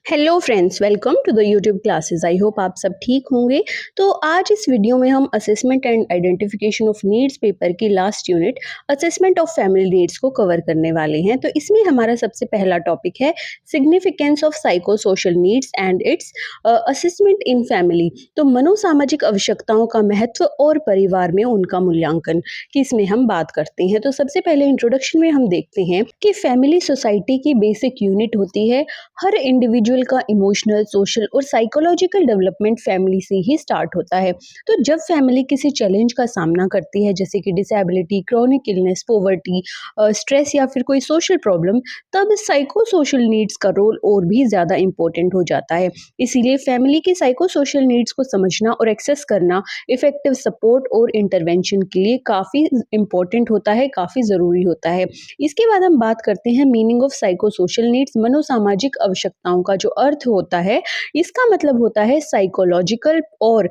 Hello friends, welcome to the YouTube classes. I hope आप सब ठीक होंगे। तो आज इस वीडियो में हम assessment and identification of needs paper की last unit assessment of family needs को कवर करने वाले हैं। तो इसमें हमारा सबसे पहला टॉपिक है significance of psycho social needs and it's assessment in family. तो मनोसामाजिक आवश्यकताओं का महत्व और परिवार में उनका मूल्यांकन की इसमें हम बात करते हैं। तो सबसे पहले इंट्रोडक्शन में हम देखते हैं कि फैमिली सोसाइटी की बेसिक यूनिट होती है। हर इंडिविजुअल का इमोशनल, सोशल और साइकोलॉजिकल डेवलपमेंट फैमिली से ही स्टार्ट होता है। तो जब फैमिली किसी चैलेंज का सामना करती है, जैसे कि disability, chronic illness, poverty, stress या फिर कोई सोशल प्रॉब्लम, तब साइको सोशल नीड्स का रोल और भी ज़्यादा इम्पोर्टेंट हो जाता है। इसीलिए फैमिली की साइको सोशल नीड्स को समझना और एक्सेस करना इफेक्टिव सपोर्ट और इंटरवेंशन के लिए काफ़ी इम्पोर्टेंट होता है, काफ़ी ज़रूरी होता है। इसके बाद हम बात करते हैं meaning of psycho social needs. मनोसामाजिक आवश्यकताओं का जो अर्थ होता है, इसका मतलब होता है साइकोलॉजिकल और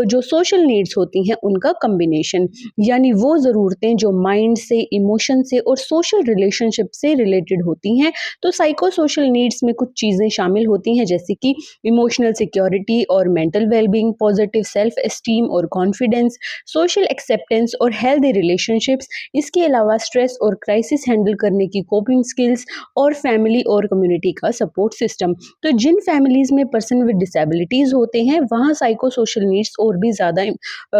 जो सोशल नीड्स होती हैं उनका कॉम्बिनेशन, यानी वो ज़रूरतें जो माइंड से, इमोशन से और सोशल रिलेशनशिप से रिलेटेड होती हैं। तो साइको सोशल नीड्स में कुछ चीज़ें शामिल होती हैं, जैसे कि इमोशनल सिक्योरिटी और mental wellbeing, positive self esteem और कॉन्फिडेंस, सोशल एक्सेप्टेंस और हेल्दी रिलेशनशिप्स। इसके अलावा स्ट्रेस और क्राइसिस हैंडल करने की कोपिंग स्किल्स और फैमिली और कम्युनिटी का सपोर्ट सिस्टम। तो जिन फैमिलीज में पर्सन विद डिसेबिलिटीज होते हैं, वहाँ साइको सोशल नीड्स और भी ज़्यादा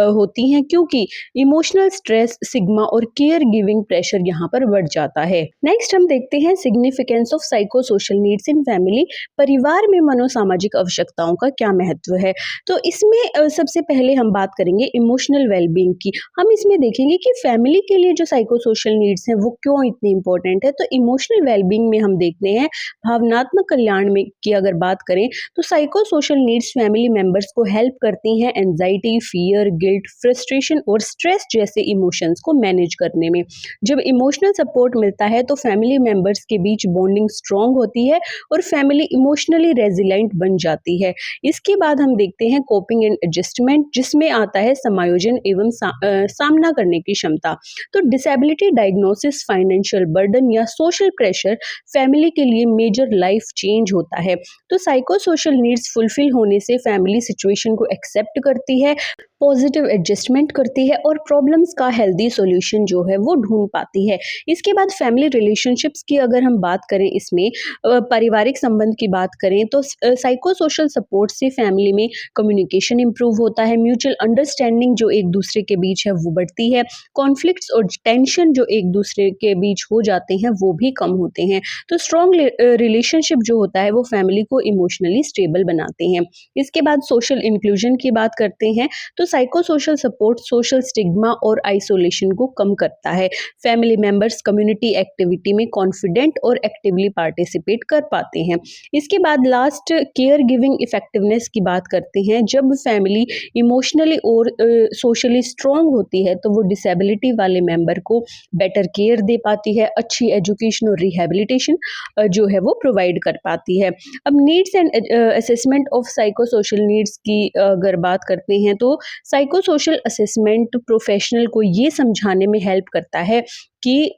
होती हैं, क्योंकि इमोशनल स्ट्रेस, सिग्मा और केयर गिविंग प्रेशर यहाँ पर बढ़ जाता है। नेक्स्ट हम देखते हैं significance of psycho social needs in family. परिवार में मनोसामाजिक आवश्यकताओं का क्या महत्व है। तो इसमें सबसे पहले हम बात करेंगे इमोशनल वेलबींग की। हम इसमें देखेंगे कि फैमिली के लिए जो साइको सोशल नीड्स हैं वो क्यों इतनी इंपॉर्टेंट है। तो इमोशनल वेलबींग में हम देखते हैं भावनात्मक कल्याण में की अगर बात करें, तो psycho social needs family members को हेल्प करती हैं एंजाइटी, फियर, गिल्ट, फ्रस्ट्रेशन और स्ट्रेस जैसे इमोशंस को मैनेज करने में। जब इमोशनल सपोर्ट मिलता है तो फैमिली मेंबर्स के बीच बॉन्डिंग स्ट्रांग होती है और फैमिली इमोशनली रेजिलेंट बन जाती है। इसके बाद हम देखते हैं कोपिंग एंड एडजस्टमेंट, जिसमें आता है समायोजन एवं सामना करने की क्षमता। तो डिसेबिलिटी डायग्नोसिस, फाइनेंशियल बर्डन या सोशल प्रेशर फैमिली के लिए मेजर लाइफ चेंज होता है। तो साइको सोशल नीड्स फुलफिल होने से फैमिली सिचुएशन को एक्सेप्ट करती है, पॉजिटिव एडजस्टमेंट करती है और प्रॉब्लम्स का हेल्दी सॉल्यूशन जो है वो ढूंढ पाती है। इसके बाद फैमिली रिलेशनशिप्स की अगर हम बात करें, इसमें पारिवारिक संबंध की बात करें, तो साइको सोशल सपोर्ट से फैमिली में कम्युनिकेशन इंप्रूव होता है, म्यूचुअल अंडरस्टैंडिंग जो एक दूसरे के बीच है वो बढ़ती है, कॉन्फ्लिक्ट्स और टेंशन जो एक दूसरे के बीच हो जाते हैं वो भी कम होते हैं। तो स्ट्रॉन्ग रिलेशनशिप जो होता है वो फैमिली को इमोशनली स्टेबल बनाते हैं। इसके बाद सोशल इंक्लूजन की बात करते हैं, तो psycho social support social stigma और आइसोलेशन को कम करता है। फैमिली मेंबर्स कम्युनिटी एक्टिविटी में कॉन्फिडेंट और एक्टिवली पार्टिसिपेट कर पाते हैं। इसके बाद लास्ट केयर गिविंग इफेक्टिवनेस की बात करते हैं। जब फैमिली इमोशनली और सोशली स्ट्रॉन्ग होती है तो वो डिसेबिलिटी वाले मेंबर को बेटर केयर दे पाती है, अच्छी एजुकेशन और रिहेबिलिटेशन जो है वो प्रोवाइड कर पाती है। अब needs and assessment of psycho social needs की अगर बात करते हैं, तो साइको सोशल असेसमेंट प्रोफेशनल को ये समझाने में हेल्प करता है कि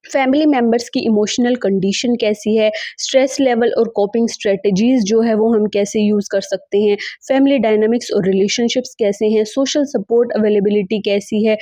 फैमिली मेंबर्स की इमोशनल कंडीशन कैसी है, स्ट्रेस लेवल और कोपिंग स्ट्रेटजीज जो है वो हम कैसे यूज़ कर सकते हैं, फैमिली डायनामिक्स और रिलेशनशिप्स कैसे हैं, सोशल सपोर्ट अवेलेबिलिटी कैसी है,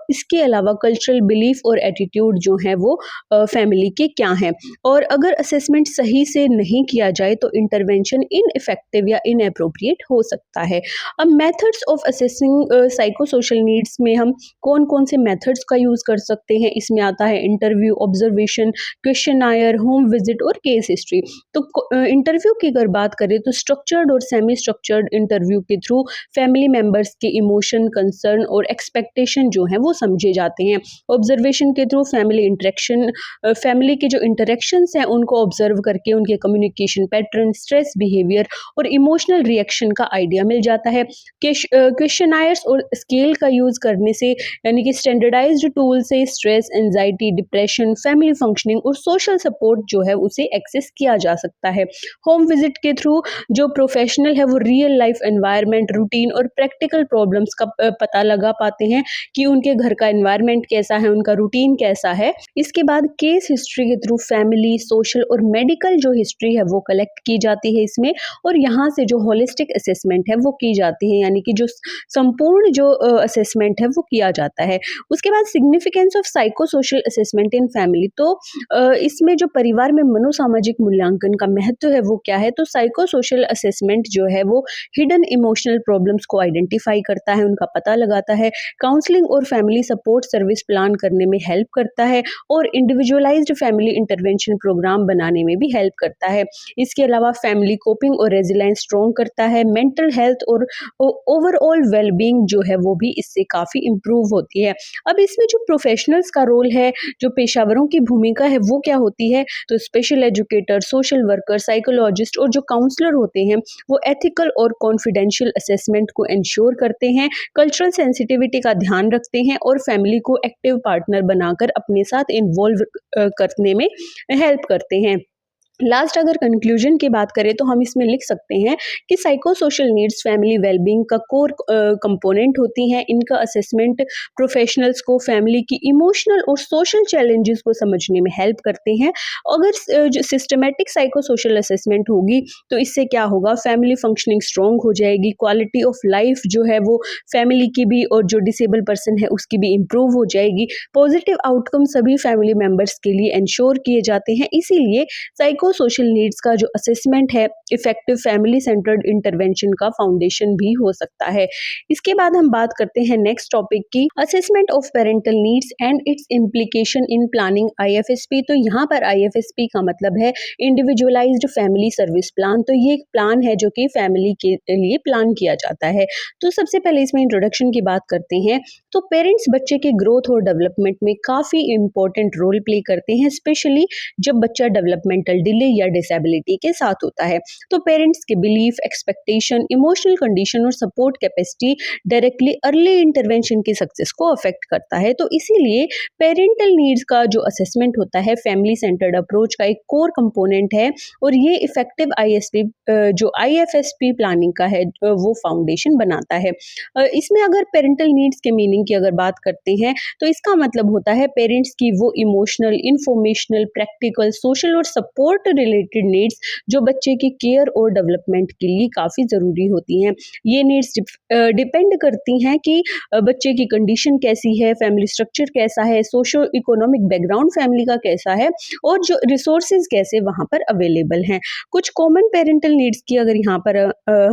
इसके अलावा कल्चरल बिलीफ और एटीट्यूड जो है वो फैमिली के क्या हैं। और अगर असेसमेंट सही से नहीं किया जाए तो इंटरवेंशन इनइफेक्टिव या इनअप्रोप्रिएट हो सकता है। अब methods of assessing psycho social needs में हम कौन कौन से मेथड्स का यूज़ कर सकते हैं, इसमें आता है interview, observation, questionnaire, home visit और केस हिस्ट्री। तो इंटरव्यू की अगर बात करें तो स्ट्रक्चर्ड और सेमी स्ट्रक्चर्ड इंटरव्यू के थ्रू फैमिली मेंबर्स के इमोशन, कंसर्न और एक्सपेक्टेशन जो हैं वो समझे जाते हैं। ऑब्जर्वेशन के थ्रू फैमिली इंटरेक्शन, फैमिली के जो इंटरेक्शंस हैं उनको ऑब्जर्व करके उनके कम्युनिकेशन पैटर्न, स्ट्रेस बिहेवियर और इमोशनल रिएक्शन का आइडिया मिल जाता है। क्वेश्चनायर्स और स्केल का यूज़ करने से, यानी कि स्टैंडर्डाइज्ड टूल से stress, anxiety, depression suggestion, family functioning और सोशल सपोर्ट जो है उसे एक्सेस किया जा सकता है। होम विजिट के थ्रू जो प्रोफेशनल है वो रियल लाइफ एनवायरनमेंट, रूटीन और प्रैक्टिकल प्रॉब्लम्स का पता लगा पाते हैं कि उनके घर का एनवायरनमेंट कैसा है, उनका रूटीन कैसा है। इसके बाद केस हिस्ट्री के थ्रू फैमिली, सोशल और मेडिकल जो हिस्ट्री है वो कलेक्ट की जाती है इसमें, और यहाँ से जो होलिस्टिक असेसमेंट है वो की जाती है, यानी कि जो संपूर्ण जो असेसमेंट है वो किया जाता है। उसके बाद significance of psycho social assessment in family, तो इसमें जो परिवार में मनोसामाजिक मूल्यांकन का महत्व है वो क्या है, तो साइको सोशल असेसमेंट जो है वो हिडन इमोशनल प्रॉब्लम्स को आइडेंटिफाई करता है, उनका पता लगाता है, काउंसलिंग और फैमिली सपोर्ट सर्विस प्लान करने में हेल्प करता है, और इंडिविजुअलाइज्ड फैमिली इंटरवेंशन प्रोग्राम बनाने में भी हेल्प करता है। इसके अलावा फैमिली कोपिंग और रेजिलियंस स्ट्रॉन्ग करता है, मेंटल हेल्थ और ओवरऑल वेलबींग जो है वो भी इससे काफ़ी इम्प्रूव होती है। अब इसमें जो प्रोफेशनल्स का रोल है, जो पेशावरों की भूमिका है वो क्या होती है, तो special educator, social worker, psychologist और जो काउंसलर होते हैं वो एथिकल और कॉन्फिडेंशियल असेसमेंट को इंश्योर करते हैं, कल्चरल सेंसिटिविटी का ध्यान रखते हैं और फैमिली को एक्टिव पार्टनर बनाकर अपने साथ इन्वॉल्व करने में हेल्प करते हैं। लास्ट अगर कंक्लूजन की बात करें तो हम इसमें लिख सकते हैं कि psycho social needs family wellbeing का कोर कंपोनेंट होती हैं। इनका असेसमेंट प्रोफेशनल्स को फैमिली की इमोशनल और सोशल चैलेंजेस को समझने में हेल्प करते हैं। अगर जो सिस्टमेटिक साइको सोशल असेसमेंट होगी तो इससे क्या होगा, फैमिली फंक्शनिंग स्ट्रॉन्ग हो जाएगी, क्वालिटी ऑफ लाइफ जो है वो फैमिली की भी और जो डिसेबल पर्सन है उसकी भी इम्प्रूव हो जाएगी, पॉजिटिव आउटकम सभी फैमिली मेम्बर्स के लिए इंश्योर किए जाते हैं। इसीलिए साइको सोशल नीड्स का जो असेसमेंट है इफेक्टिव फैमिली सेंटर्ड इंटरवेंशन का फाउंडेशन भी हो सकता है। इसके बाद हम बात करते हैं नेक्स्ट टॉपिक की, assessment of parental needs and its implication in planning IFSP. तो यहाँ पर आईएफएसपी का मतलब है इंडिविजुअलाइज्ड फैमिली सर्विस प्लान। तो ये एक प्लान है जो कि फैमिली के लिए प्लान किया जाता है। तो सबसे पहले इसमें इंट्रोडक्शन की बात करते हैं। तो पेरेंट्स बच्चे के ग्रोथ और डेवलपमेंट में काफ़ी इंपॉर्टेंट रोल प्ले करते हैं, स्पेशली जब बच्चा डेवलपमेंटल डिले या डिसेबिलिटी के साथ होता है। तो पेरेंट्स के बिलीफ, एक्सपेक्टेशन, इमोशनल कंडीशन और support capacity directly early intervention की सक्सेस को अफेक्ट करता है। तो इसीलिए पेरेंटल नीड्स का जो असेसमेंट होता है फैमिली सेंटर्ड अप्रोच का एक कोर कंपोनेंट है, और ये इफेक्टिव आईएसपी जो आईएफएसपी प्लानिंग का है वो फाउंडेशन बनाता है। इसमें अगर पेरेंटल नीड्स के मीनिंग की अगर बात करते हैं तो इसका मतलब होता है पेरेंट्स की वो इमोशनल, इंफॉर्मेशनल, प्रैक्टिकल, सोशल और सपोर्ट रिलेटेड नीड्स जो बच्चे की केयर और डेवलपमेंट के लिए काफ़ी ज़रूरी होती हैं। ये नीड्स डिपेंड करती हैं कि बच्चे की कंडीशन कैसी है, फैमिली स्ट्रक्चर कैसा है, सोशो इकोनॉमिक बैकग्राउंड फैमिली का कैसा है, और जो रिसोर्सेज कैसे वहाँ पर अवेलेबल हैं। कुछ कॉमन पेरेंटल नीड्स की अगर यहाँ पर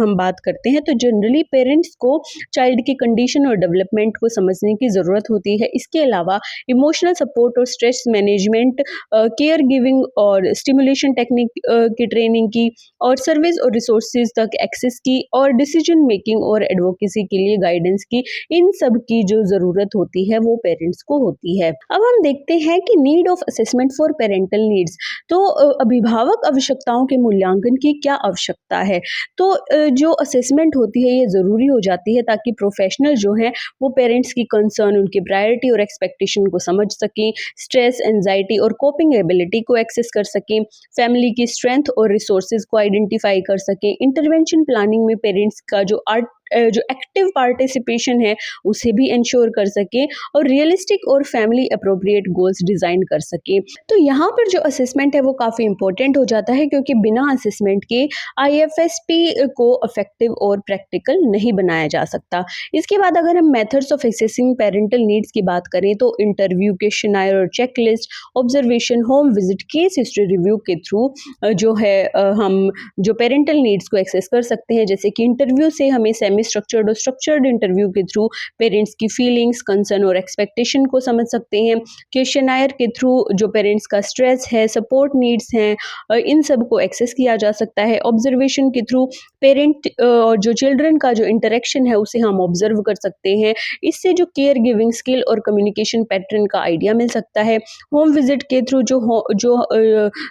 हम बात करते हैं तो जनरली पेरेंट्स को चाइल्ड की कंडीशन और डेवलपमेंट को समझने की ज़रूरत होती है। इसके अलावा इमोशनल सपोर्ट और स्ट्रेस मैनेजमेंट, केयर गिविंग और स्टिमुलेशन टेक्निक की ट्रेनिंग की, और सर्विस और रिसोर्सेज तक एक्सेस की, और डिसीजन मेकिंग और एडवोकेसी के लिए गाइडेंस की, इन सब की जो ज़रूरत होती है वो पेरेंट्स को होती है। अब हम देखते हैं कि need of assessment for parental needs. तो अभिभावक आवश्यकताओं के मूल्यांकन की क्या आवश्यकता है, तो जो असेसमेंट होती है ये ज़रूरी हो जाती है ताकि प्रोफेशनल जो हैं वो पेरेंट्स की कंसर्न, उनकी प्रायोरिटी और एक्सपेक्टेशन को समझ सकें, स्ट्रेस, एंजाइटी और कोपिंग एबिलिटी को एक्सेस कर सकें, फैमिली की स्ट्रेंथ और रिसोर्सेज को आइडेंटिफाई कर सकें, इंटरवेंशन प्लानिंग में पेरेंट्स का जो एक्टिव पार्टिसिपेशन है उसे भी इंश्योर कर सकें, और रियलिस्टिक और फैमिली अप्रोप्रिएट गोल्स डिज़ाइन कर सकें। तो यहाँ पर जो असेसमेंट है वो काफ़ी इंपॉर्टेंट हो जाता है, क्योंकि बिना असेसमेंट के आईएफएसपी को इफेक्टिव और प्रैक्टिकल नहीं बनाया जा सकता। इसके बाद अगर हम methods of assessing parental needs की बात करें तो इंटरव्यू, क्वेश्चनायर और checklist, observation, home visit, case history review के थ्रू जो है हम जो पेरेंटल नीड्स को एक्सेस कर सकते हैं। जैसे कि इंटरव्यू से हमें सेमी स्ट्रक्चर्ड और स्ट्रक्चर्ड इंटरव्यू के थ्रू पेरेंट्स की फीलिंग्स, कंसर्न और एक्सपेक्टेशन को समझ सकते हैं। क्वेश्चनायर के थ्रू जो पेरेंट्स का स्ट्रेस है, सपोर्ट नीड्स हैं, इन सब को एक्सेस किया जा सकता है। ऑब्जर्वेशन के थ्रू पेरेंट और जो चिल्ड्रन का जो इंटरेक्शन है उसे हम ऑब्जर्व कर सकते हैं। इससे जो केयर गिविंग स्किल और कम्युनिकेशन पैटर्न का आइडिया मिल सकता है। होम विजिट के थ्रू जो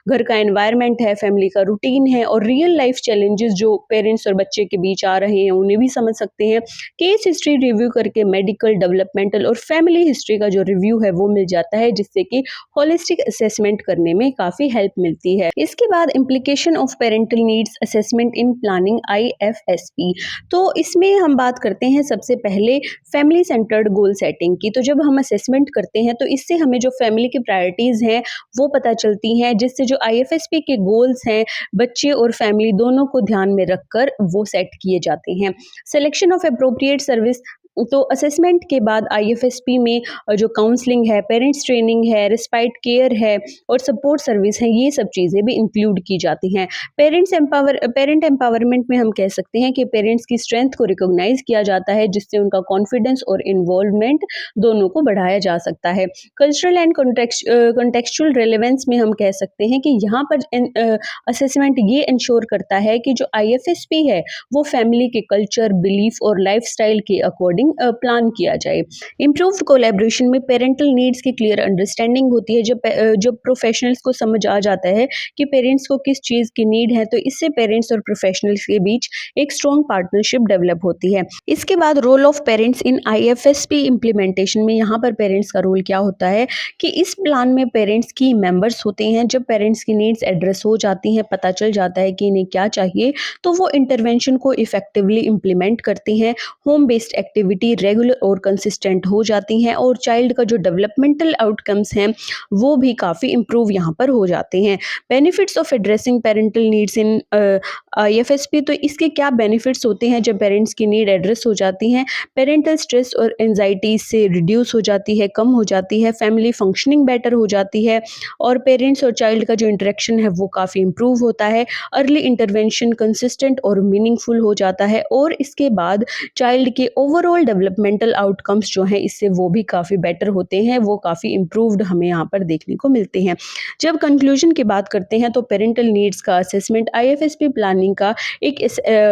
घर का एनवायरनमेंट है, फैमिली का रूटीन है और रियल लाइफ चैलेंजेस जो पेरेंट्स और बच्चे के बीच आ रहे हैं उन्हें भी समझ सकते हैं। केस हिस्ट्री रिव्यू करके मेडिकल, डेवलपमेंटल और फैमिली हिस्ट्री का जो रिव्यू है वो मिल जाता है, जिससे कि होलिस्टिक असेसमेंट करने में काफ़ी हेल्प मिलती है। इसके बाद implication of parental needs assessment in planning IFSP। तो इसमें हम बात करते हैं सबसे पहले फैमिली सेंटर्ड गोल सेटिंग की। तो जब हम असेसमेंट करते हैं तो इससे हमें जो फैमिली की प्रायोरिटीज़ हैं वो पता चलती हैं, जिससे जो IFSP के गोल्स हैं बच्चे और फैमिली दोनों को ध्यान में रखकर वो सेट किए जाते हैं। Selection of appropriate service. तो असेसमेंट के बाद IFSP में जो काउंसलिंग है, पेरेंट्स ट्रेनिंग है, रिस्पाइट केयर है और सपोर्ट सर्विस है, ये सब चीज़ें भी इंक्लूड की जाती हैं। पेरेंट एम्पावरमेंट में हम कह सकते हैं कि पेरेंट्स की स्ट्रेंथ को रिकॉग्नाइज किया जाता है, जिससे उनका कॉन्फिडेंस और इन्वॉल्वमेंट दोनों को बढ़ाया जा सकता है। कल्चरल एंड कॉन्टेक्चुअल रेलेवेंस में हम कह सकते हैं कि यहाँ पर असेसमेंट ये इंश्योर करता है कि जो IFSP है वो फैमिली के कल्चर, बिलीफ और लाइफस्टाइल के अकॉर्डिंग प्लान किया जाए। इम्प्रूव्ड कोलैबोरेशन में पेरेंटल नीड्स की क्लियर अंडरस्टैंडिंग होती है। जब प्रोफेशनल्स को समझ आ जाता है कि पेरेंट्स को किस चीज़ की नीड है, तो इससे पेरेंट्स और प्रोफेशनल्स के बीच एक स्ट्रॉन्ग पार्टनरशिप डेवलप होती है। इसके बाद role of parents in IFSP implementation में यहाँ पर पेरेंट्स का रोल क्या होता है कि इस प्लान में पेरेंट्स की मेंबर्स होते हैं। जब पेरेंट्स की नीड्स एड्रेस हो जाती हैं, पता चल जाता है कि इन्हें क्या चाहिए, तो वो इंटरवेंशन को इफेक्टिवली इम्प्लीमेंट करते हैं। होम बेस्ड एक्टिविटी रेगुलर और कंसिस्टेंट हो जाती हैं और चाइल्ड का जो डेवलपमेंटल आउटकम्स हैं वो भी काफ़ी इम्प्रूव यहाँ पर हो जाते हैं। Benefits of addressing parental needs in IFSP। तो इसके क्या बेनिफिट्स होते हैं जब पेरेंट्स की नीड एड्रेस हो जाती हैं? पेरेंटल स्ट्रेस और एंजाइटी से रिड्यूस हो जाती है, कम हो जाती है, फैमिली फंक्शनिंग बेटर हो जाती है और पेरेंट्स और चाइल्ड का जो इंटरेक्शन है वो काफ़ी इम्प्रूव होता है। अर्ली इंटरवेंशन कंसिस्टेंट और मीनिंगफुल हो जाता है और इसके बाद चाइल्ड के ओवरऑल डेवलपमेंटल आउटकम्स जो हैं इससे वो भी काफ़ी बेटर होते हैं, वो काफ़ी इम्प्रूव्ड हमें यहाँ पर देखने को मिलते हैं। जब कंक्लूजन की बात करते हैं तो पेरेंटल नीड्स का असेसमेंट IFSP प्लानिंग का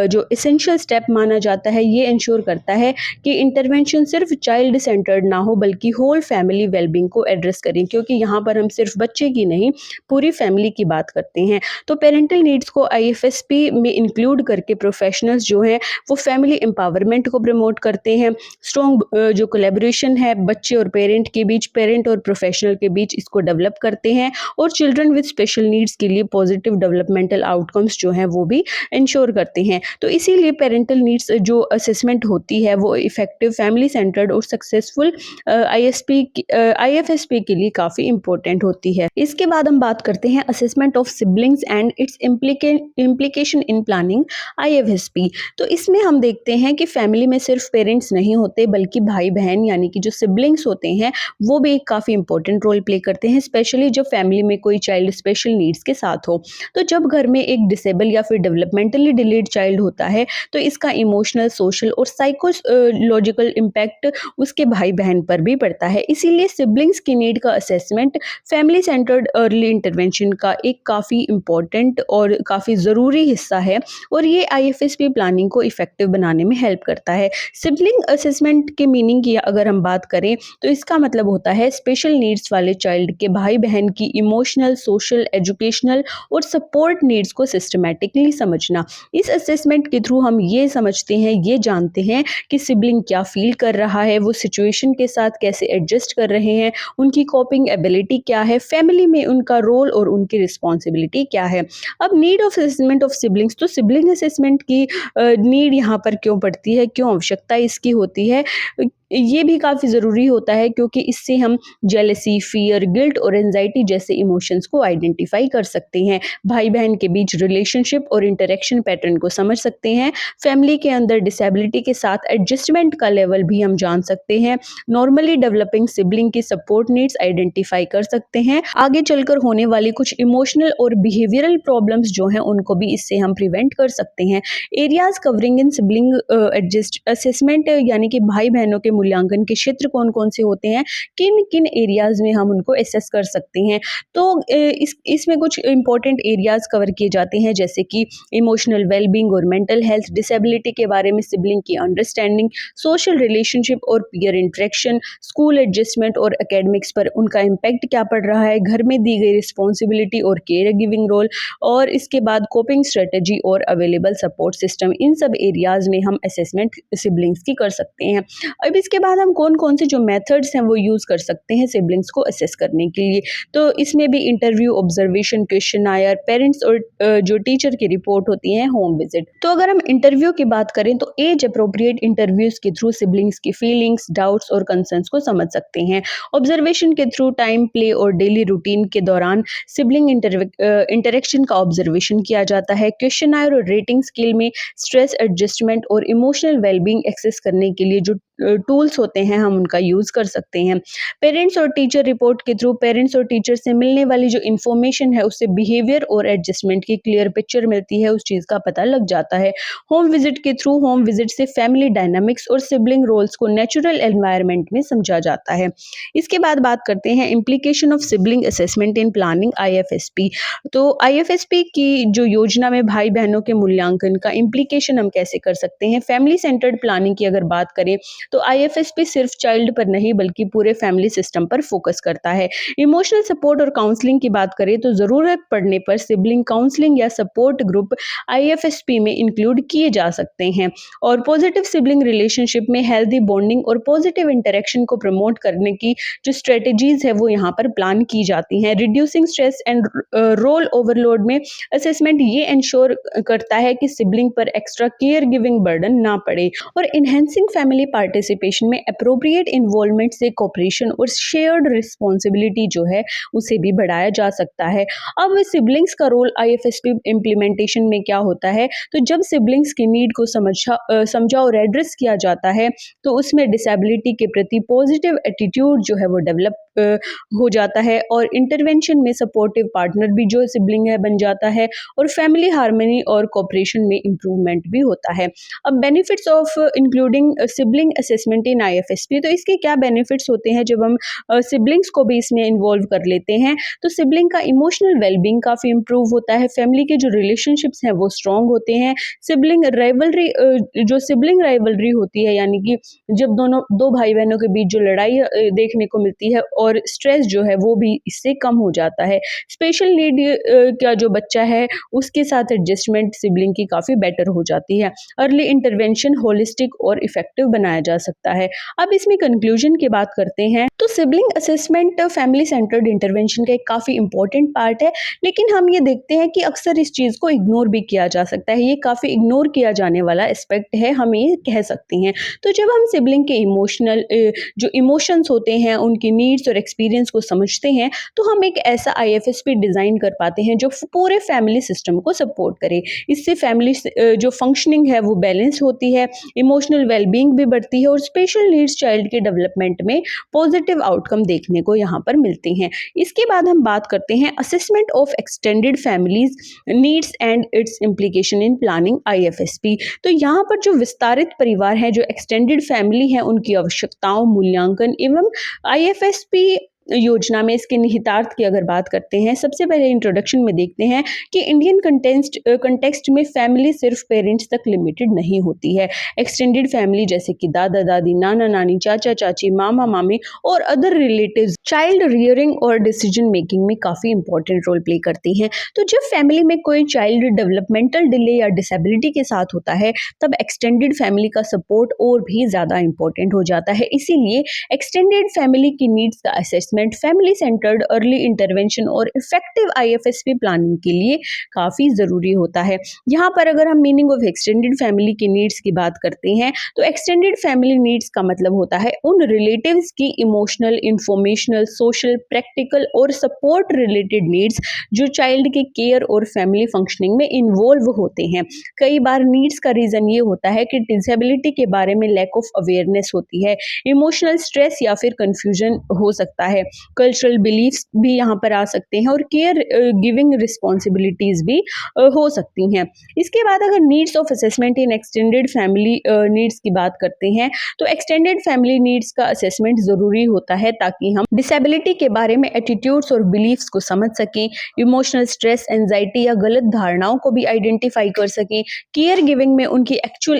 जो एसेंशियल स्टेप माना जाता है। ये इंश्योर करता है कि इंटरवेंशन सिर्फ चाइल्ड सेंटर्ड ना हो बल्कि होल फैमिली वेलबींग को एड्रेस करें, क्योंकि यहाँ पर हम सिर्फ बच्चे की नहीं पूरी फैमिली की बात करते हैं। तो पेरेंटल नीड्स को IFSP में इंक्लूड करके प्रोफेशनल्स जो हैं वो फैमिली एम्पावरमेंट को प्रमोट करते हैं। स्ट्रॉन्ग जो कोलैबोरेशन है बच्चे और पेरेंट के बीच, पेरेंट और प्रोफेशनल के बीच, इसको डेवलप करते हैं और चिल्ड्रन विद स्पेशल नीड्स के लिए पॉजिटिव डेवलपमेंटल आउटकम्स जो हैं वो भी इंश्योर करते हैं। तो इसीलिए पेरेंटल नीड्स जो असेसमेंट होती है वो इफेक्टिव, फैमिली सेंटर्ड और सक्सेसफुल IFSP के लिए काफ़ी इंपॉर्टेंट होती है। इसके बाद हम बात करते हैं assessment of siblings and its implication in planning IFSP। तो इसमें हम देखते हैं कि फैमिली में सिर्फ पेरेंट्स नहीं होते बल्कि भाई बहन यानी कि जो सिबलिंग्स होते हैं वो भी एक काफ़ी इंपॉर्टेंट रोल प्ले करते हैं, स्पेशली जब फैमिली में कोई चाइल्ड स्पेशल नीड्स के साथ हो। तो जब घर में एक डिसेबल या फिर डेवलपमेंटली डिलेड चाइल्ड होता है तो इसका इमोशनल, सोशल और साइकोलॉजिकल इम्पैक्ट उसके भाई बहन पर भी पड़ता है। इसीलिए सिबलिंग्स की नीड का assessment family centred early intervention का एक काफ़ी इंपॉर्टेंट और काफ़ी ज़रूरी हिस्सा है और ये IFSP प्लानिंग को इफेक्टिव बनाने में हेल्प करता है। सिबलिंग असेसमेंट के मीनिंग की अगर हम बात करें तो इसका मतलब होता है स्पेशल नीड्स वाले चाइल्ड के भाई बहन की इमोशनल, सोशल, एजुकेशनल और सपोर्ट नीड्स को सिस्टमैटिकली समझना। इस असेसमेंट के थ्रू हम ये समझते हैं, ये जानते हैं कि सिबलिंग क्या फील कर रहा है, वो सिचुएशन के साथ कैसे एडजस्ट कर रहे हैं, उनकी कोपिंग एबिलिटी क्या है, फैमिली में उनका रोल और उनकी रिस्पॉन्सिबिलिटी क्या है। अब need of assessment of siblings. तो सिबलिंग असेसमेंट की नीड यहाँ पर क्यों पड़ती है, क्यों आवश्यकता इसकी होती है, ये भी काफ़ी ज़रूरी होता है क्योंकि इससे हम जेलसी, फियर, गिल्ट और एंजाइटी जैसे इमोशंस को आइडेंटिफाई कर सकते हैं। भाई बहन के बीच रिलेशनशिप और इंटरेक्शन पैटर्न को समझ सकते हैं। फैमिली के अंदर डिसेबिलिटी के साथ एडजस्टमेंट का लेवल भी हम जान सकते हैं। नॉर्मली डेवलपिंग सिबलिंग की सपोर्ट नीड्स आइडेंटिफाई कर सकते हैं। आगे चलकर होने वाली कुछ इमोशनल और बिहेवियरल प्रॉब्लम्स जो हैं उनको भी इससे हम प्रिवेंट कर सकते हैं। Areas covering in sibling adjust assessment यानी कि भाई बहनों के मूल्यांकन के क्षेत्र कौन-कौन से होते हैं, किन-किन एरियाज़ में हम उनको असेस कर सकते हैं। तो इसमें कुछ इम्पोर्टेंट एरियाज़ कवर किए जाते हैं, जैसे कि इमोशनल वेलबींग और मेंटल हेल्थ, डिसेबिलिटी के बारे में सिबलिंग की अंडरस्टैंडिंग, सोशल रिलेशनशिप और पीयर इंटरेक्शन, स्कूल एडजस्टमेंट और एकेडमिक्स पर उनका इम्पैक्ट क्या पड़ रहा है, घर में दी गई रिस्पॉन्सिबिलिटी और केयर गिविंग रोल, और इसके बाद कोपिंग स्ट्रेटजी और अवेलेबल सपोर्ट सिस्टम। इन सब एरियाज़ में हम असेसमेंट सिबलिंग्स की कर सकते हैं। अब इसके बाद हम कौन-कौन से जो मेथड्स हैं वो यूज़ कर सकते हैं सिबलिंग्स को असेस करने के लिए। तो इसमें भी इंटरव्यू, ऑब्जर्वेशन, क्वेश्चनायर, पेरेंट्स और जो टीचर की रिपोर्ट होती है, होम विजिट। तो अगर हम इंटरव्यू की बात करें तो एज अप्रोप्रिएट इंटरव्यूज़ के थ्रू सिबलिंग्स की फीलिंग्स, डाउट्स और कंसर्न्स को समझ सकते हैं। ऑब्जर्वेशन के थ्रू टाइम, प्ले और डेली रूटीन के दौरान सिबलिंग इंटरेक्शन का ऑब्जर्वेशन किया जाता है। क्वेश्चनायर और रेटिंग स्केल में स्ट्रेस एडजस्टमेंट और इमोशनल वेलबींग एक्सेस करने के लिए जो टूल्स होते हैं हम उनका यूज़ कर सकते हैं। पेरेंट्स और टीचर रिपोर्ट के थ्रू पेरेंट्स और टीचर से मिलने वाली जो इन्फॉर्मेशन है उससे बिहेवियर और एडजस्टमेंट की क्लियर पिक्चर मिलती है, उस चीज़ का पता लग जाता है। होम विजिट के थ्रू होम विजिट से फैमिली डायनामिक्स और सिबलिंग रोल्स को नेचुरल एनवायरनमेंट में समझा जाता है। इसके बाद बात करते हैं implication of sibling assessment in planning, IFSP. तो आईएफएसपी की जो योजना में भाई बहनों के मूल्यांकन का इम्प्लीकेशन हम कैसे कर सकते हैं। फैमिली सेंटर्ड प्लानिंग की अगर बात करें तो आईएफएसपी सिर्फ चाइल्ड पर नहीं बल्कि पूरे फैमिली सिस्टम पर फोकस करता है। इमोशनल सपोर्ट और काउंसलिंग की बात करें तो ज़रूरत पड़ने पर सिबलिंग काउंसलिंग या सपोर्ट ग्रुप आईएफएसपी में इंक्लूड किए जा सकते हैं। और पॉजिटिव सिबलिंग रिलेशनशिप में हेल्दी बॉन्डिंग और पॉजिटिव इंटरेक्शन को प्रमोट करने की जो स्ट्रेटेजीज है वो यहाँ पर प्लान की जाती हैं। Reducing stress and role overload में असेसमेंट ये इंश्योर करता है कि सिबलिंग पर एक्स्ट्रा केयर गिविंग बर्डन ना पड़े। और इन्हेंसिंग फैमिली पार्टिसिपेशन में अप्रोप्रिएट इन्वॉल्वमेंट से कोऑपरेशन और शेयर्ड रिस्पॉन्सिबिलिटी जो है उसे भी बढ़ाया जा सकता है। अब सिबलिंग्स का रोल आईएफएसपी इम्प्लीमेंटेशन में क्या होता है, तो जब सिबलिंग्स की नीड को समझा और एड्रेस किया जाता है तो उसमें डिसेबिलिटी के प्रति पॉजिटिव एटीट्यूड जो है वो डेवलप हो जाता है, और इंटरवेंशन में सपोर्टिव पार्टनर भी जो सिबलिंग है बन जाता है, और फैमिली हार्मनी और कोऑपरेशन में इम्प्रूवमेंट भी होता है। अब benefits of including sibling assessment in IFSP, तो इसके क्या बेनिफिट्स होते हैं जब हम सिबलिंग्स को भी इसमें इन्वॉल्व कर लेते हैं। तो सिबलिंग का इमोशनल वेलबींग काफ़ी इंप्रूव होता है, फैमिली के जो रिलेशनशिप्स हैं वो स्ट्रॉन्ग होते हैं। सिबलिंग राइवलरी होती है, यानी कि जब दो भाई बहनों के बीच जो लड़ाई देखने को मिलती है, और स्ट्रेस जो है वो भी इससे कम हो जाता है। स्पेशल नीड का जो बच्चा है उसके साथ एडजस्टमेंट सिबलिंग की काफ़ी बेटर हो जाती है। अर्ली इंटरवेंशन होलिस्टिक और इफेक्टिव बनाया जा सकता है। अब इसमें कंक्लूजन की बात करते हैं तो sibling assessment family centred intervention का एक काफ़ी इंपॉर्टेंट पार्ट है, लेकिन हम ये देखते हैं कि अक्सर इस चीज़ को इग्नोर भी किया जा सकता है। ये काफ़ी इग्नोर किया जाने वाला एस्पेक्ट है, हम ये कह सकते हैं। तो जब हम सिबलिंग के जो इमोशंस होते हैं, उनकी नीड्स और एक्सपीरियंस को समझते हैं, तो हम एक ऐसा आईएफएसपी डिज़ाइन कर पाते हैं जो पूरे फैमिली सिस्टम को सपोर्ट करे। इससे फैमिली जो फंक्शनिंग है वो बैलेंस होती है, इमोशनल वेलबींग भी बढ़ती है, और स्पेशल नीड्स चाइल्ड के डेवलपमेंट में पॉजिटिव आउटकम देखने को यहाँ पर मिलते हैं। इसके बाद हम बात करते हैं assessment of extended families needs and its implication in planning IFSP. तो यहाँ पर जो विस्तारित परिवार है, जो एक्सटेंडेड फैमिली है, उनकी आवश्यकताओं, मूल्यांकन एवं आईएफएसपी योजना में इसके निहितार्थ की अगर बात करते हैं, सबसे पहले इंट्रोडक्शन में देखते हैं कि इंडियन कंटेक्स्ट में फैमिली सिर्फ पेरेंट्स तक लिमिटेड नहीं होती है। एक्सटेंडेड फैमिली जैसे कि दादा दादी, नाना नानी, चाचा चाची, मामा मामी और अदर रिलेटिव्स चाइल्ड रियरिंग और डिसीजन मेकिंग में काफ़ी इंपॉर्टेंट रोल प्ले करती हैं। तो जब फैमिली में कोई चाइल्ड डेवलपमेंटल डिले या डिसेबिलिटी के साथ होता है, तब एक्सटेंडेड फैमिली का सपोर्ट और भी ज़्यादा इंपॉर्टेंट हो जाता है। इसीलिए एक्सटेंडेड फैमिली की नीड्स का assessment, family centred early intervention और इफेक्टिव आईएफएसपी प्लानिंग के लिए काफ़ी ज़रूरी होता है। यहाँ पर अगर हम मीनिंग ऑफ एक्सटेंडेड फैमिली की नीड्स की बात करते हैं, तो एक्सटेंडेड फैमिली नीड्स का मतलब होता है उन रिलेटिव्स की इमोशनल, इंफॉर्मेशनल, सोशल, प्रैक्टिकल और सपोर्ट रिलेटेड नीड्स जो चाइल्ड के केयर और फैमिली फंक्शनिंग में इन्वॉल्व होते हैं। कई बार नीड्स का रीज़न ये होता है कि डिसेबिलिटी के बारे में लैक ऑफ अवेयरनेस होती है, इमोशनल स्ट्रेस या फिर कंफ्यूजन हो सकता है। कल्चरल बिलीफ्स भी यहाँ पर आ सकते हैं और केयर गिविंग रिस्पॉन्सिबिलिटीज़ भी हो सकती हैं। इसके बाद अगर needs of assessment in extended family needs की बात करते हैं, तो एक्सटेंडेड फैमिली नीड्स का असेसमेंट ज़रूरी होता है ताकि हम डिसेबिलिटी के बारे में एटीट्यूड्स और बिलीफ्स को समझ सकें, इमोशनल स्ट्रेस, एंजाइटी या गलत धारणाओं को भी आइडेंटिफाई कर सकें, केयर गिविंग में उनकी एक्चुअल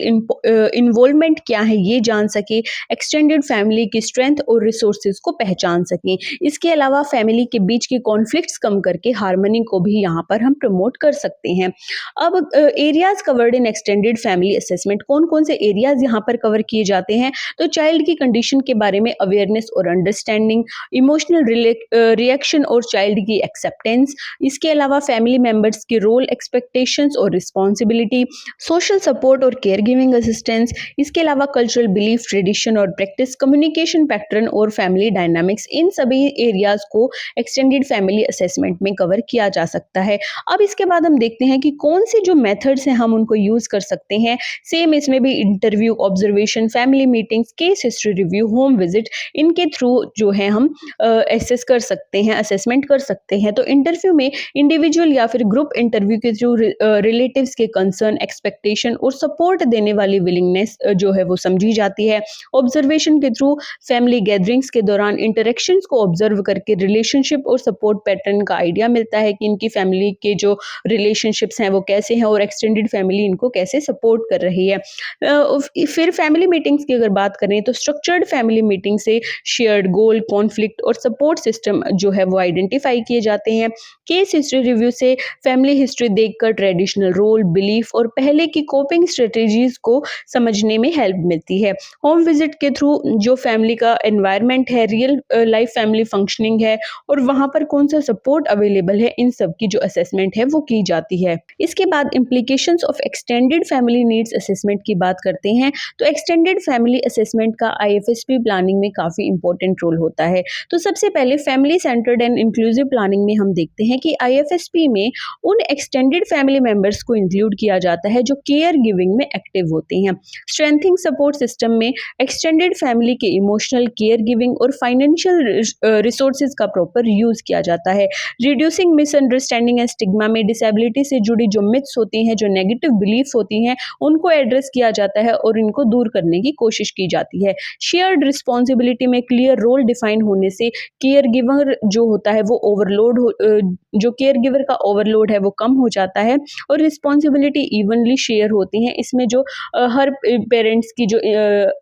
इन्वॉल्वमेंट क्या है ये जान सकें, एक्सटेंडेड फैमिली की स्ट्रेंथ और रिसोर्सेज को पहचान सकें। इसके अलावा फैमिली के बीच के कॉन्फ्लिक्ट्स कम करके हार्मनी को भी यहाँ पर हम प्रमोट कर सकते हैं। अब areas covered in extended family assessment, कौन कौन से एरियाज यहाँ पर कवर किए जाते हैं, तो चाइल्ड की कंडीशन के बारे में अवेयरनेस और अंडरस्टैंडिंग, इमोशनल रिएक्शन और चाइल्ड की एक्सेप्टेंस, इसके अलावा फैमिली मेंबर्स के रोल, एक्सपेक्टेशंस और रिस्पॉन्सिबिलिटी, सोशल सपोर्ट और केयर गिविंग असिस्टेंस, इसके अलावा कल्चरल बिलीफ, ट्रेडिशन और प्रैक्टिस, कम्युनिकेशन पैटर्न और फैमिली डायनामिक्स, इन सभी एरियाज को एक्सटेंडेड फैमिली असेसमेंट में कवर किया जा सकता है। अब इसके बाद हम देखते हैं कि कौन से जो मेथड्स हैं हम उनको यूज कर सकते हैं। सेम इसमें भी interview, observation, family meetings, case history review, home visit, इनके थ्रू जो है हम एसेस कर सकते हैं, असेसमेंट कर सकते हैं। तो इंटरव्यू में इंडिविजुअल या फिर ग्रुप इंटरव्यू के थ्रू रिलेटिव्स के कंसर्न, एक्सपेक्टेशन और सपोर्ट देने वाली विलिंगनेस जो है वो समझी जाती है। ऑब्जर्वेशन के थ्रू फैमिली गैदरिंग्स के दौरान इंटरेक्शंस को ऑब्जर्व करके रिलेशनशिप और सपोर्ट पैटर्न का आइडिया मिलता है कि इनकी फैमिली के जो रिलेशनशिप्स हैं वो कैसे हैं और एक्सटेंडेड फैमिली इनको कैसे सपोर्ट कर रही है। फिर फैमिली मीटिंग्स की अगर बात करें तो स्ट्रक्चर्ड फैमिली मीटिंग से शेयर्ड गोल, कॉन्फ्लिक्ट और सपोर्ट सिस्टम जो है वो आइडेंटिफाई किए जाते हैं। केस हिस्ट्री रिव्यू से फैमिली हिस्ट्री देखकर ट्रेडिशनल रोल, बिलीफ और पहले की कोपिंग स्ट्रेटेजीज को समझने में हेल्प मिलती है। होम विजिट के थ्रू जो फैमिली का एनवायरनमेंट है, रियल लाइफ फैमिली फंक्शनिंग है और वहाँ पर कौन सा सपोर्ट अवेलेबल है, इन सब की जो असेसमेंट है वो की जाती है। इसके बाद implications of extended family needs assessment की बात करते हैं, तो एक्सटेंडेड फैमिली असेसमेंट का आईएफएसपी प्लानिंग में काफ़ी इंपॉर्टेंट रोल होता है। तो सबसे पहले family centred and inclusive planning में हम देखते हैं कि आईएफएसपी में उन एक्सटेंडेड फैमिली मेंबर्स को इंक्लूड किया जाता है जो केयर गिविंग में एक्टिव होते हैं। स्ट्रेंथिंग सपोर्ट सिस्टम में एक्सटेंडेड फैमिली के इमोशनल, केयर गिविंग और फाइनेंशियल रिसोर्सेज का प्रॉपर यूज किया जाता है। रिड्यूसिंग मिसअंडरस्टैंडिंग एंड स्टिग्मा में डिसेबिलिटी से जुड़ी जो मिथ्स होती हैं, जो नेगेटिव बिलीफ होती हैं, उनको एड्रेस किया जाता है और इनको दूर करने की कोशिश की जाती है। शेयर्ड रिस्पॉन्सिबिलिटी में क्लियर रोल डिफाइन होने से केयर गिवर जो होता है वो जो केयर गिवर का ओवरलोड है वो कम हो जाता है और रिस्पॉन्सिबिलिटी इवनली शेयर होती हैं। इसमें जो हर पेरेंट्स की जो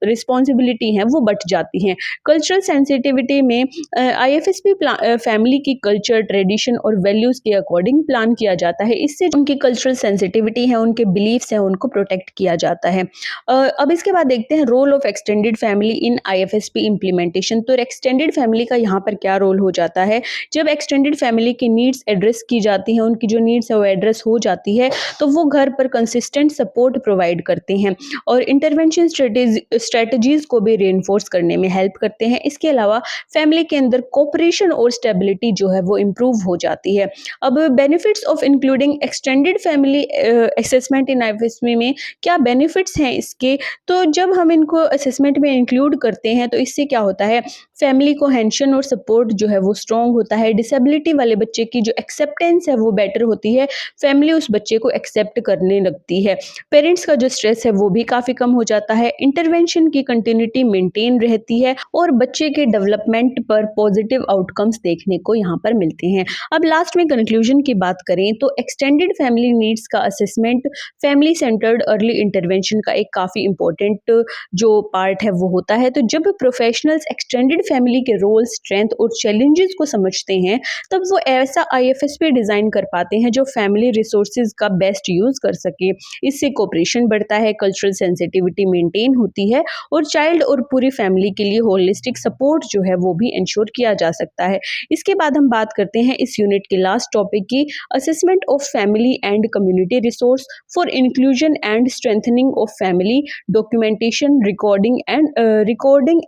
रिस्पॉन्सिबिलिटी हैं वो बट जाती हैं। कल्चरल सेंसिटिविटी में आईएफएसपी फैमिली की कल्चर, ट्रेडिशन और वैल्यूज के अकॉर्डिंग प्लान किया जाता है। इससे उनकी कल्चरल सेंसिटिविटी है, उनके बिलीफ्स हैं, उनको प्रोटेक्ट किया जाता है। अब इसके बाद देखते हैं role of extended family in IFSP implementation. तो एक्सटेंडेड फैमिली का यहाँ पर क्या रोल हो जाता है, जब एक्सटेंडेड फैमिली की नीड्स एड्रेस की जाती हैं, उनकी जो नीड्स है वो एड्रेस हो जाती है, तो वो घर पर कंसिस्टेंट सपोर्ट प्रोवाइड करते हैं और इंटरवेंशन स्ट्रेटजीज को भी रेनफोर्स करने में हेल्प करते हैं। इसके अलावा फैमिली के अंदर कोऑपरेशन और स्टेबिलिटी जो है वो इम्प्रूव हो जाती है। अब benefits of including extended family assessment in IFSP में क्या बेनिफिट्स हैं इसके, तो जब हम इनको असेसमेंट में इंक्लूड करते हैं तो इससे क्या होता है, फैमिली कोहेंशन और सपोर्ट जो है वो स्ट्रॉन्ग होता है। डिसेबिलिटी वाले बच्चे की जो एक्सेप्टेंस है वो बेटर होती है, फैमिली उस बच्चे को एक्सेप्ट करने लगती है। पेरेंट्स का जो स्ट्रेस है वो भी काफ़ी कम हो जाता है। इंटरवेंशन की कंटिन्यूटी मेंटेन रहती है और बच्चे के डेवलपमेंट पर पॉजिटिव आउटकम्स देखने को यहाँ पर मिलते हैं। अब लास्ट में कंक्लूजन की बात करें तो एक्सटेंडेड फैमिली नीड्स का assessment family centred early intervention का एक काफ़ी इंपॉर्टेंट जो पार्ट है वो होता है। तो जब प्रोफेशनल्स एक्सटेंडेड फैमिली के रोल, स्ट्रेंथ और चैलेंजेस को समझते हैं, तब वो ऐसा आईएफएसपी डिजाइन कर पाते हैं जो फैमिली रिसोर्सेज का बेस्ट यूज कर सके। इससे कोऑपरेशन बढ़ता है, कल्चरल सेंसिटिविटी मेंटेन होती है और चाइल्ड और पूरी फैमिली के लिए होलिस्टिक सपोर्ट जो है वो भी इंश्योर किया जा सकता है। इसके बाद हम बात करते हैं इस यूनिट के लास्ट टॉपिक की, assessment of family and community resource for inclusion and strengthening of family, documentation, recording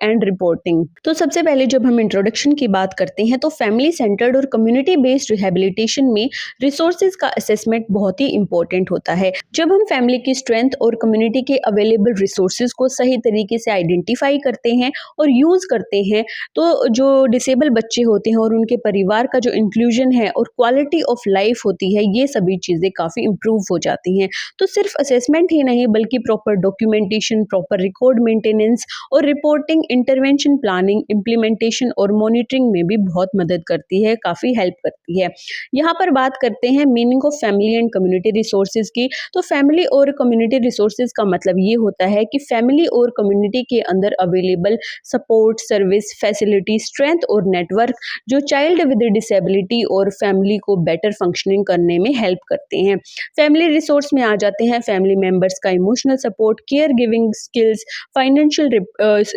and reporting. तो सबसे पहले जब हम इंट्रोडक्शन की बात करते हैं तो फैमिली सेंटर्ड और कम्युनिटी बेस्ड रिहेबिलिटेशन में रिसोर्सेज का असेसमेंट बहुत ही इंपॉर्टेंट होता है। जब हम फैमिली की स्ट्रेंथ और कम्युनिटी के अवेलेबल रिसोर्सेज को सही तरीके से आइडेंटिफाई करते हैं और यूज करते हैं, तो जो डिसेबल बच्चे होते हैं और उनके परिवार का जो इंक्लूजन है और क्वालिटी ऑफ लाइफ होती है, ये सभी चीज़ें काफ़ी इम्प्रूव हो जाती हैं। तो सिर्फ असेसमेंट ही नहीं बल्कि proper documentation, proper record maintenance और रिपोर्टिंग, इंटरवेंशन प्लानिंग, इम्प्लीमेंटेशन और मॉनिटरिंग में भी बहुत मदद करती है, काफ़ी हेल्प करती है। यहाँ पर बात करते हैं meaning of family and community resources की। तो फैमिली और कम्युनिटी रिसोर्सेज का मतलब ये होता है कि फैमिली और कम्युनिटी के अंदर available support, service, facility, strength और नेटवर्क जो चाइल्ड विद डिसेबिलिटी और फैमिली को बेटर फंक्शनिंग करने में हेल्प करते हैं। फैमिली रिसोर्स में आ जाते हैं फैमिली मेंबर्स का emotional support, care giving skills, financial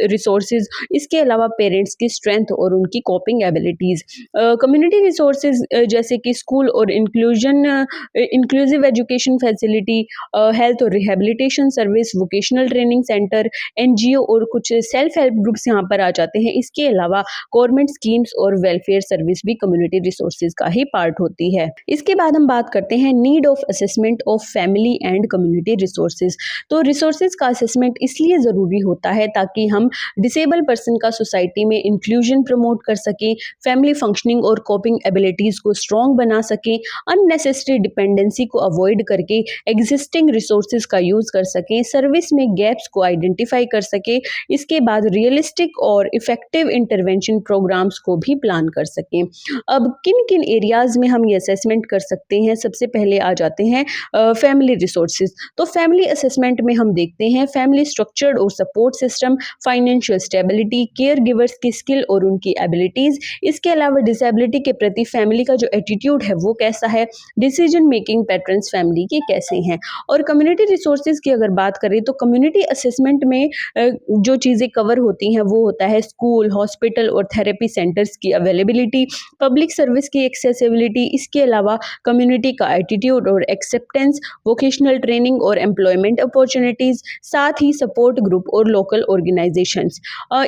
resources, इसके अलावा पेरेंट्स की स्ट्रेंथ और उनकी कोपिंग एबिलिटीज़। कम्युनिटी रिसोर्सेज जैसे कि स्कूल और इंक्लूसिव एजुकेशन फैसिलिटी, हेल्थ और rehabilitation service, vocational training centre, NGO और कुछ सेल्फ हेल्प ग्रुप्स यहाँ पर आ जाते हैं। इसके अलावा गवर्नमेंट स्कीम्स और वेलफेयर सर्विस भी कम्युनिटी रिसोर्सेज का ही पार्ट होती है। इसके बाद हम बात करते हैं need of assessment of family and community resources. तो रिसोर्सेज का असेसमेंट इसलिए ज़रूरी होता है ताकि हम डिसेबल पर्सन का सोसाइटी में इंक्लूजन प्रमोट कर सकें, फैमिली फंक्शनिंग और कोपिंग एबिलिटीज़ को स्ट्रॉन्ग बना सकें, अननेसेसरी डिपेंडेंसी को अवॉइड करके एग्जिस्टिंग रिसोर्सेज का यूज़ कर सकें, सर्विस में गैप्स को आइडेंटिफाई कर सकें, इसके बाद रियलिस्टिक और इफेक्टिव इंटरवेंशन प्रोग्राम्स को भी प्लान कर सकें। अब किन किन एरियाज़ में हम ये असेसमेंट कर सकते हैं, सबसे पहले आ जाते हैं फैमिली रिसोर्सेज। तो फैमिली असेसमेंट में हम देखते हैं फैमिली स्ट्रक्चर्ड और support system, financial stability, care givers की स्किल और उनकी एबिलिटीज़, इसके अलावा डिसेबिलिटी के प्रति फैमिली का जो एटीट्यूड है वो कैसा है, डिसीजन मेकिंग पैटर्न्स फैमिली के कैसे हैं। और कम्युनिटी रिसोर्सेज की अगर बात करें तो कम्युनिटी असेसमेंट में जो चीज़ें कवर होती हैं वो होता है स्कूल, हॉस्पिटल और थेरेपी सेंटर्स की अवेलेबिलिटी, पब्लिक सर्विस की एक्सेसिबिलिटी, इसके अलावा कम्युनिटी का एटीट्यूड और एक्सेप्टेंस, वोकेशनल ट्रेनिंग और एम्प्लॉयमेंट अपॉर्चुनिटीज़, साथ ही सपोर्ट ग्रुप और लोकल ऑर्गेनाइजेशंस।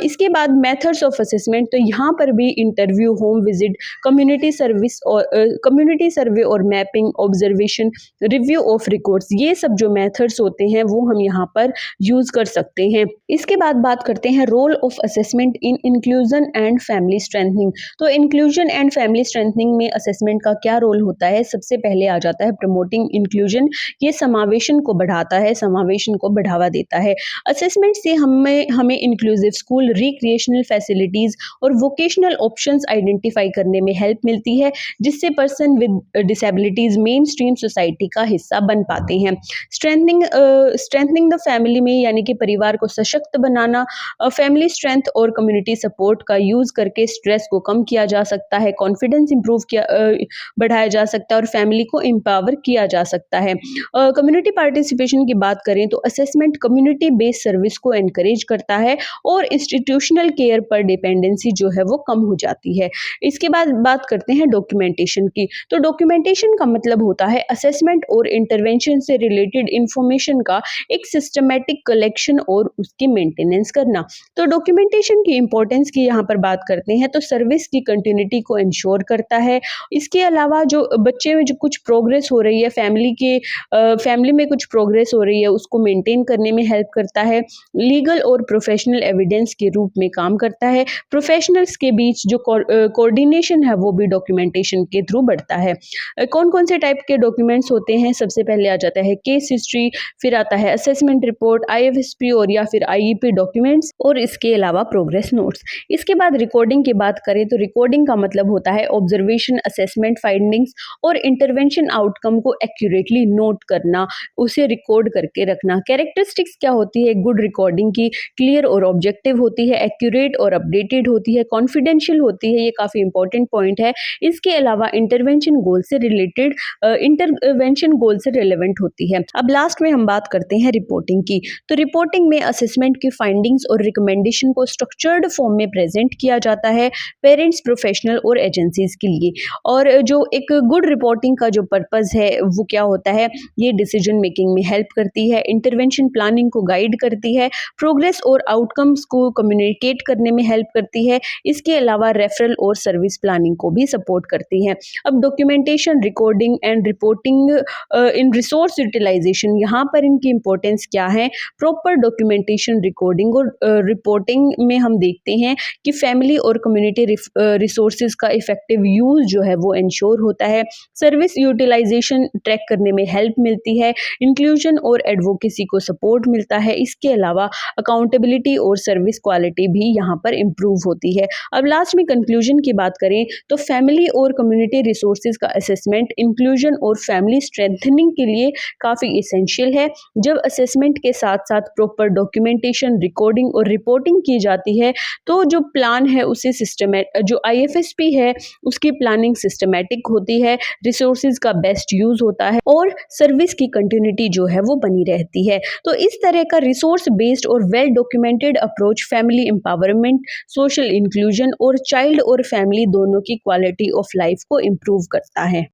इसके बाद मेथड्स ऑफ असेसमेंट, तो यहाँ पर भी interview, home visit, community service और कम्युनिटी सर्वे और mapping, observation, review of records, ये सब जो मेथड्स होते हैं वो हम यहाँ पर यूज़ कर सकते हैं। इसके बाद बात करते हैं role of assessment in inclusion and family strengthening. तो इंक्लूजन एंड फैमिली स्ट्रेंथनिंग में असेसमेंट का क्या रोल होता है, सबसे पहले आ जाता है प्रमोटिंग इंक्लूजन, ये समावेशन को बढ़ाता है, समावेशन को बढ़ावा देता है। असेसमेंट से हमें इंक्लूसिव स्कूल, रिक्रिएशनल फैसिलिटीज़ और वोकेशनल ऑप्शंस आइडेंटिफाई करने में हेल्प मिलती है, जिससे person with disabilities main stream society का हिस्सा बन पाते हैं। स्ट्रेंथनिंग द फैमिली में यानी कि परिवार को सशक्त बनाना, फैमिली स्ट्रेंथ और कम्युनिटी सपोर्ट का यूज़ करके स्ट्रेस को कम किया जा सकता है, कॉन्फिडेंस इंप्रूव बढ़ाया जा सकता है और फैमिली को एम्पावर किया जा सकता है। कम्युनिटी पार्टिसिपेशन की बात करें तो असेसमेंट कम्युनिटी बेस्ड सर्विस को एनकरेज करता है और इंस्टीट्यूशनल केयर पर डिपेंडेंसी जो है वो कम हो जाती है। इसके बाद बात करते हैं डॉक्यूमेंटेशन की। तो डॉक्यूमेंटेशन का मतलब होता है असेसमेंट और इंटरवेंशन से रिलेटेड इंफॉर्मेशन का एक सिस्टमैटिक कलेक्शन और उसकी मेंटेनेंस करना। तो डॉक्यूमेंटेशन की इंपॉर्टेंस की यहाँ पर बात करते हैं तो सर्विस की कंटिन्यूटी को इंश्योर करता है। इसके अलावा जो बच्चे में जो कुछ प्रोग्रेस हो रही है, फैमिली में कुछ प्रोग्रेस हो रही है, उसको मेंटेन करने में हेल्प करता है। लीगल और प्रोफेशनल एविडेंस के रूप में काम करता है। प्रोफेशनल्स के बीच जो कोऑर्डिनेशन है वो भी डॉक्यूमेंटेशन के थ्रू बढ़ता है। कौन कौन से टाइप के डॉक्यूमेंट्स होते हैं, सबसे पहले आ जाता है केस हिस्ट्री, फिर आता है असेसमेंट रिपोर्ट, आईएफएसपी और या फिर आईईपी डॉक्यूमेंट्स और इसके अलावा प्रोग्रेस नोट्स। इसके बाद रिकॉर्डिंग की बात करें तो रिकॉर्डिंग का मतलब होता है ऑब्जर्वेशन, असेसमेंट फाइंडिंग्स और इंटरवेंशन आउटकम को एक्यूरेटली नोट करना, उसे रिकॉर्ड करके रखना। कैरेक्टरिस्टिक्स क्या होती है गुड रिकॉर्डिंग की, क्लियर और ऑब्जेक्टिव होती है, एक्यूरेट और अपडेटेड होती है, कॉन्फिडेंशियल होती है, ये काफ़ी इंपॉर्टेंट पॉइंट है। इसके अलावा इंटरवेंशन गोल से रिलेवेंट होती है। अब लास्ट में हम बात करते हैं रिपोर्टिंग की। तो रिपोर्टिंग में असेसमेंट की फाइंडिंग्स और रिकमेंडेशन को स्ट्रक्चर्ड फॉर्म में प्रेजेंट किया जाता है पेरेंट्स, प्रोफेशनल और एजेंसीज के लिए। और जो एक गुड रिपोर्टिंग का जो पर्पस है वो क्या होता है, ये डिसीजन मेकिंग में हेल्प करती है, इंटरवेंशन प्लानिंग को गाइड करती है, प्रोग्रेस और आउटकम्स को कम्युनिकेट करने में हेल्प करती है। इसके अलावा रेफरल और सर्विस प्लानिंग को भी सपोर्ट करती है। अब documentation, recording and reporting in resource utilisation, यहाँ पर इनकी इंपॉर्टेंस क्या है। प्रॉपर डॉक्यूमेंटेशन, रिकॉर्डिंग और रिपोर्टिंग में हम देखते हैं कि फैमिली और कम्युनिटी रिसोर्सेज का इफेक्टिव यूज़ जो है वो इंश्योर होता है। सर्विस यूटिलाइजेशन ट्रैक करने में हेल्प मिलती है, इंक्लूजन और एडवोकेसी को सपोर्ट मिलता है। इसके अलावा अकाउंटेबिलिटी और सर्विस क्वालिटी भी यहाँ पर इम्प्रूव होती है। अब लास्ट में कंक्लूजन की बात करें तो फैमिली और कम्युनिटी रिसोर्सेज का असेसमेंट इंक्लूजन और फैमिली स्ट्रेंथनिंग के लिए काफ़ी इसेंशियल है। जब असेसमेंट के साथ साथ प्रॉपर डॉक्यूमेंटेशन, रिकॉर्डिंग और रिपोर्टिंग की जाती है तो जो प्लान है उसे जो IFSP है उसकी प्लानिंग सिस्टमेटिक होती है, रिसोर्सेज का बेस्ट यूज होता है और सर्विस की कंटिन्यूटी जो है वो बनी रहती है। तो इस तरह का रिसोर्स बेस्ड और well documented approach family empowerment, social inclusion और चाइल्ड और फैमिली दोनों की क्वालिटी ऑफ लाइफ को इम्प्रूव करता है।